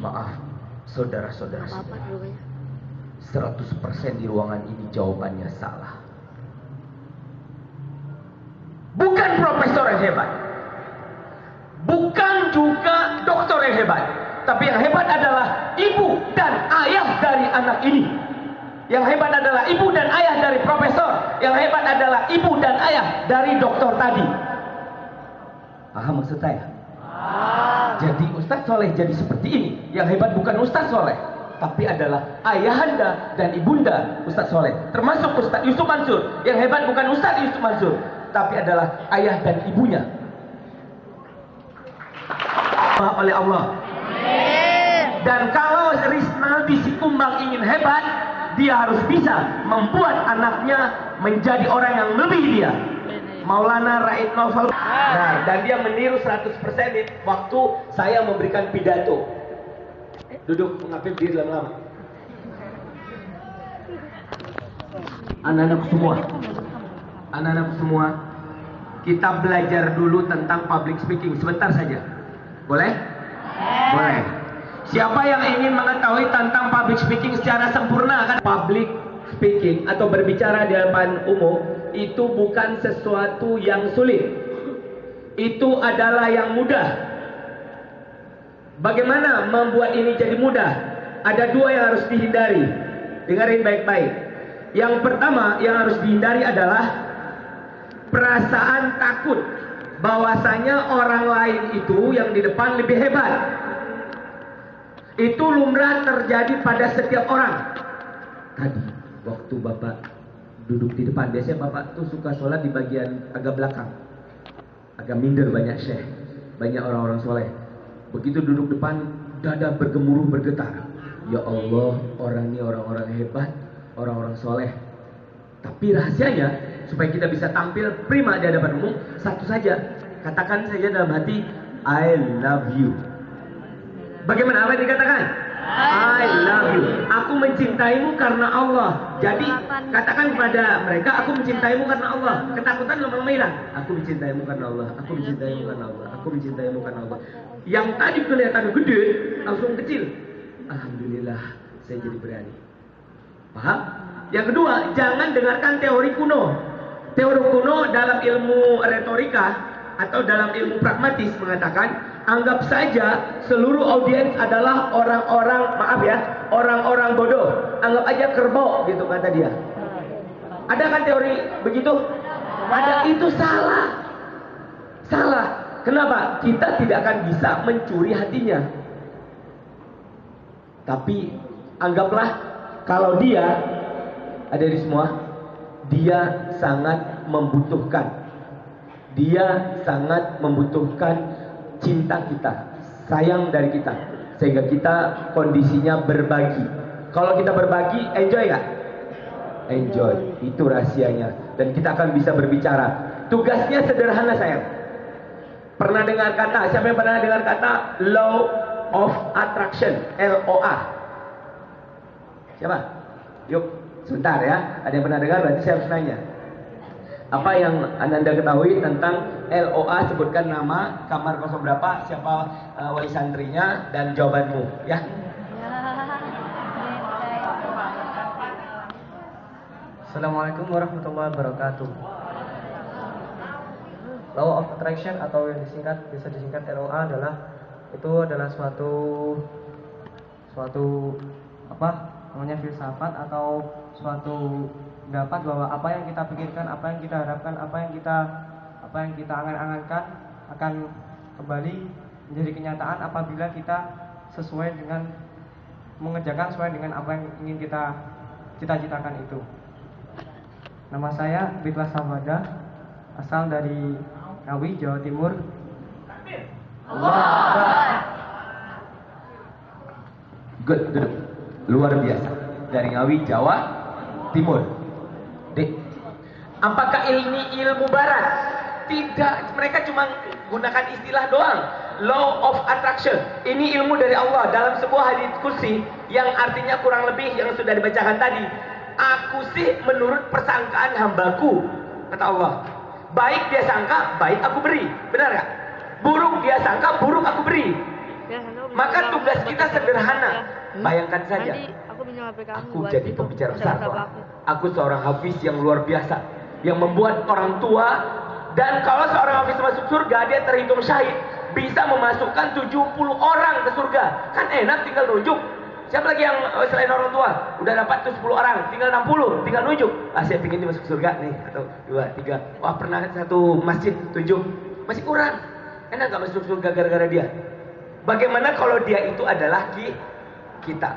Maaf, saudara-saudara sekalian, 100% di ruangan ini jawabannya salah. Bukan profesor yang hebat, bukan juga dokter yang hebat, tapi yang hebat adalah ibu dan ayah dari anak ini. Yang hebat adalah ibu dan ayah dari profesor. Yang hebat adalah ibu dan ayah dari dokter tadi. Paham maksud saya? Jadi Ustadz Soleh jadi seperti ini. Yang hebat bukan Ustadz Soleh, tapi adalah ayahanda dan ibunda Ustadz Soleh. Termasuk Ustadz Yusuf Mansur. Yang hebat bukan Ustadz Yusuf Mansur, tapi adalah ayah dan ibunya. Oleh Allah. Dan kalau Rizmaldi Sikumbang ingin hebat, dia harus bisa membuat anaknya menjadi orang yang lebih dia. Maulana Raid Novel. Nah, dan dia meniru 100% waktu saya memberikan pidato. Duduk mengapit diri lama-lama. Anak-anak semua, kita belajar dulu tentang public speaking sebentar saja. Boleh? Boleh. Siapa yang ingin mengetahui tentang public speaking secara sempurna? Kan public speaking atau berbicara di depan umum itu bukan sesuatu yang sulit. Itu adalah yang mudah. Bagaimana membuat ini jadi mudah? Ada dua yang harus dihindari. Dengarin baik-baik. Yang pertama yang harus dihindari adalah perasaan takut bahwasanya orang lain itu yang di depan lebih hebat. Itu lumrah terjadi pada setiap orang. Tadi waktu Bapak duduk di depan, biasanya Bapak tuh suka sholat di bagian agak belakang, agak minder, banyak syekh, banyak orang-orang soleh. Begitu duduk depan, dada bergemuruh bergetar. Ya Allah, orang ini orang-orang hebat, orang-orang soleh. Tapi rahasianya supaya kita bisa tampil prima di hadapan umum, satu saja, katakan saja dalam hati, I love you. Bagaimana apa yang dikatakan? I love you. Aku mencintaimu karena Allah. Jadi katakan kepada mereka, aku mencintaimu karena Allah. Ketakutan lama-lama hilang. Aku mencintaimu karena Allah. Aku mencintaimu karena Allah. Aku mencintaimu karena Allah. Yang tadi kelihatan gede, langsung kecil. Alhamdulillah, saya jadi berani. Paham? Yang kedua, jangan dengarkan teori kuno. Teori kuno dalam ilmu retorika atau dalam ilmu pragmatis mengatakan, anggap saja seluruh audiens adalah orang-orang, maaf ya, orang-orang bodoh. Anggap aja kerbau gitu kata dia. Ada kan teori begitu? Ada, itu salah. Salah. Kenapa? Kita tidak akan bisa mencuri hatinya. Tapi anggaplah kalau dia, ada di semua, dia sangat membutuhkan. Dia sangat membutuhkan cinta kita, sayang dari kita, sehingga kita kondisinya berbagi. Kalau kita berbagi, enjoy gak? Enjoy, itu rahasianya. Dan kita akan bisa berbicara. Tugasnya sederhana sayang. Pernah dengar kata, siapa yang pernah dengar kata Law of Attraction, LOA? Siapa? Yuk, sebentar ya. Ada yang pernah dengar, berarti saya harus nanya. Apa yang Anda ketahui tentang LOA? Sebutkan nama, kamar kosong berapa, siapa wali santrinya, dan jawabanmu ya. Assalamualaikum warahmatullahi wabarakatuh. Law of Attraction atau yang bisa disingkat LOA adalah suatu filsafat atau suatu pendapat bahwa apa yang kita pikirkan, apa yang kita harapkan, apa yang kita angan-angankan akan kembali menjadi kenyataan apabila kita mengerjakan sesuai dengan apa yang ingin kita cita-citakan itu. Nama saya Biklas Sabada, asal dari Ngawi, Jawa Timur. Good, luar biasa. Dari Ngawi, Jawa Timur. Dek, apakah ini ilmu barat? Tidak, mereka cuma gunakan istilah doang. Law of Attraction. Ini ilmu dari Allah dalam sebuah hadits kursi yang artinya kurang lebih yang sudah dibacakan tadi. Aku sih menurut persangkaan hambaku, kata Allah. Baik dia sangka, baik aku beri. Benar gak? Buruk dia sangka, buruk aku beri. Maka tugas kita sederhana. Bayangkan saja, aku jadi pembicara besar. Aku seorang hafiz yang luar biasa, yang membuat orang tua, dan kalau seorang hafiz masuk surga, dia terhitung syahid, bisa memasukkan 70 orang ke surga. Kan enak, tinggal nunjuk. Siapa lagi yang selain orang tua udah dapat tuh 10 orang, tinggal 60, tinggal nunjuk. Saya ingin masuk surga nih, atau 2, 3. Wah, pernah satu masjid 7, masih kurang. Enak gak masuk surga gara-gara dia? Bagaimana kalau dia itu adalah kita?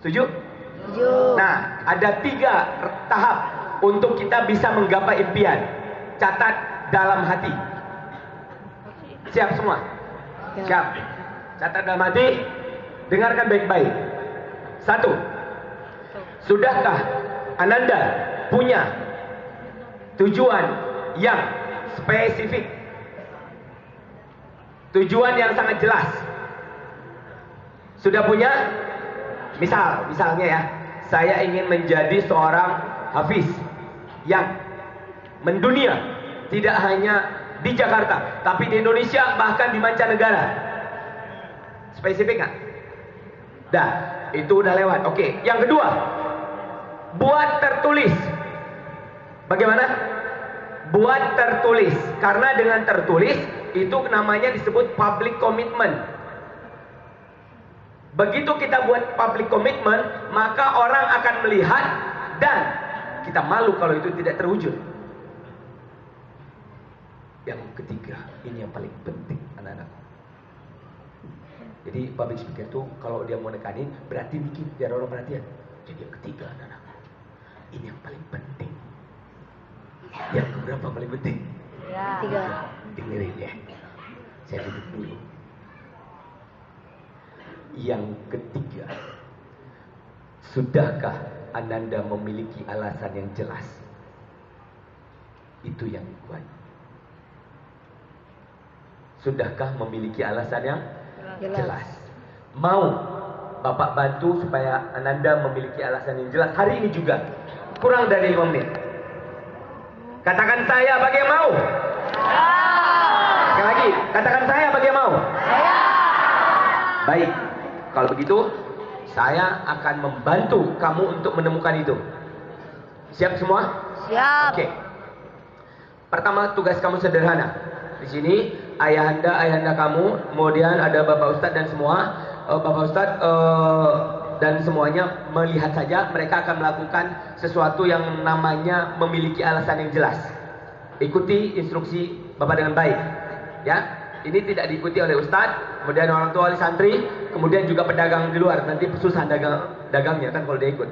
Setuju? Setuju. Nah, ada 3 tahap untuk kita bisa menggapai impian. Catat dalam hati. Siap semua? Siap. Catat dalam hati. Dengarkan baik-baik. 1. Sudahkah Ananda punya tujuan yang spesifik? Tujuan yang sangat jelas. Sudah punya? Misalnya ya, saya ingin menjadi seorang hafiz yang mendunia, tidak hanya di Jakarta, tapi di Indonesia, bahkan di mancanegara. Spesifik nggak? Dah, itu udah lewat. Oke, yang kedua, buat tertulis. Bagaimana? Buat tertulis. Karena dengan tertulis, itu namanya disebut public commitment. Begitu kita buat public commitment, maka orang akan melihat, dan kita malu kalau itu tidak terwujud. Yang ketiga, ini yang paling penting, anak-anak. Jadi public speaker itu kalau dia mau nekanin, berarti dikit biar orang perhatian. Jadi yang ketiga, anak-anak, ini yang paling penting. Yang keberapa paling penting? Ketiga. Dengerin ya, saya duduk dulu. Yang ketiga, sudahkah Ananda memiliki alasan yang jelas? Itu yang kuat. Sudahkah memiliki alasan yang jelas? Mau Bapak bantu supaya Ananda memiliki alasan yang jelas hari ini juga. Kurang dari 5 menit. Katakan saya bagi yang mau. Sekali lagi, katakan saya bagi yang mau. Baik, kalau begitu saya akan membantu kamu untuk menemukan itu. Siap semua? Siap. Oke. Pertama, tugas kamu sederhana. Di sini ayahanda kamu, kemudian ada Bapak Ustadz dan semua. Bapak Ustadz dan semuanya melihat saja, mereka akan melakukan sesuatu yang namanya memiliki alasan yang jelas. Ikuti instruksi Bapak dengan baik. Ya, ini tidak diikuti oleh Ustadz, kemudian orang tua, oleh santri, kemudian juga pedagang di luar. Nanti susah dagangnya kan kalau dia ikut.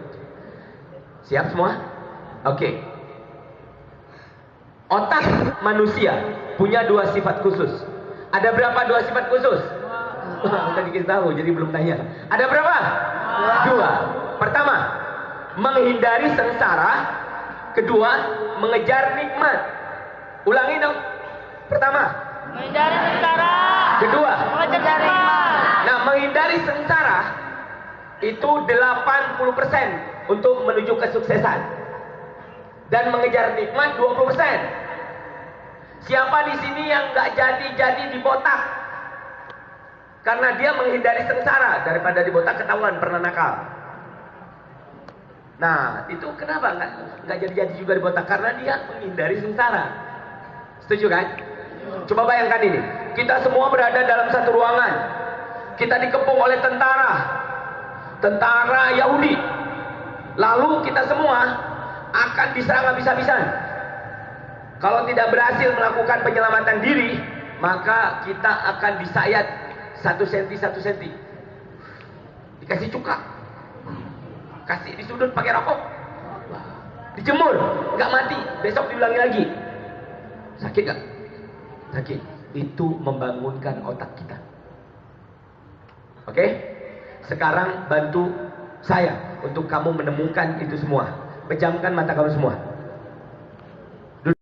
Siap semua? Oke. Otak manusia punya 2 sifat khusus. Ada berapa 2 sifat khusus? Tadi kita tahu, jadi belum tanya. Ada berapa? 2. Pertama, menghindari sengsara. Kedua, mengejar nikmat. Ulangi dong. Pertama, Menghindari sengsara. kedua, Mengejar nikmat. nah, menghindari sengsara itu 80% untuk menuju kesuksesan. Dan mengejar nikmat 20%. Siapa di sini yang nggak jadi dibotak? Karena dia menghindari sengsara, daripada dibotak ketahuan pernah nakal. Nah, itu kenapa nggak jadi juga dibotak? Karena dia menghindari sengsara. Setuju kan? Coba bayangkan ini, kita semua berada dalam satu ruangan. Kita dikepung oleh tentara Yahudi. Lalu kita semua akan diserang habis-habisan. Kalau tidak berhasil melakukan penyelamatan diri, maka kita akan disayat 1 senti. Dikasih cuka, kasih di sudut pakai rokok, dijemur, nggak mati, besok diulangi lagi. Sakit gak? Sakit. Itu membangunkan otak kita. Oke? Sekarang bantu saya untuk kamu menemukan itu semua. Pejamkan mata kamu semua.